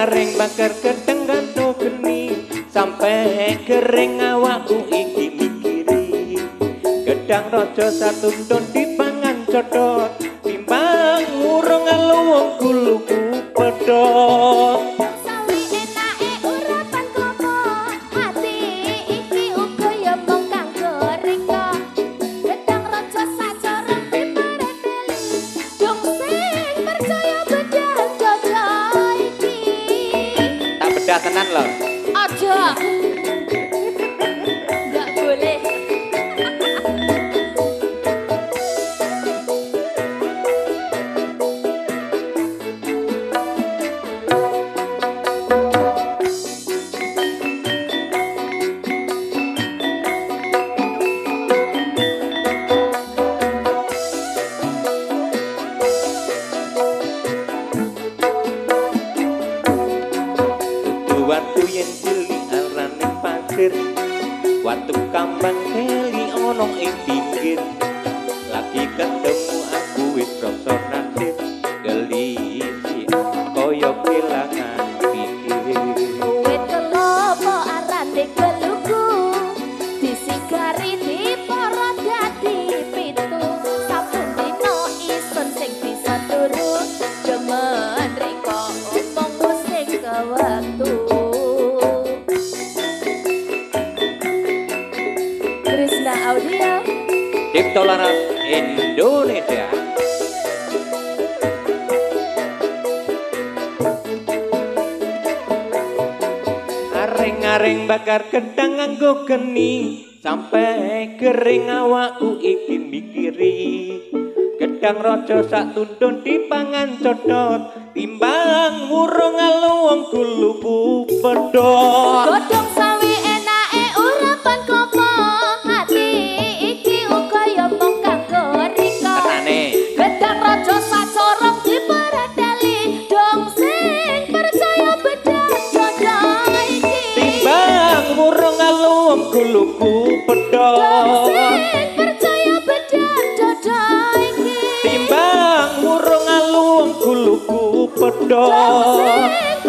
Areng bakar gedeng ganto geni sampai kering awakku iki mikiri gedang rojo satu ton dipangan codot timbang urung luwung kuluku pedot tenan loh. Aja. Enggak boleh. Watu yen cili arane pasir watu kambang keli ono ing pinggir lagi ketemu aku wis rasa nasir gelisi kaya kelangan pikir wit kelopo arane geluku disigari diporo dadi pitu saben dina ison sing bisa turu demen riko omong musik ke waktu Krisna Audio Cipto Laras Indonesia. Areng-areng bakar gedang nganggo geni sampai kering awakku iki mikiri gedang rojo sak tuntun dipangan codot timbang urung luwung kuluku pedot godhong sawi enake urapan klopo ati iki uga ya mung kanggo rika gedang raja sacorong dipereteli dong sing percaya bedah jodoh iki timbang urung luwung kuluku pedot dong sing percaya bedah jodoh iki timbang urung luwung kuluku pedot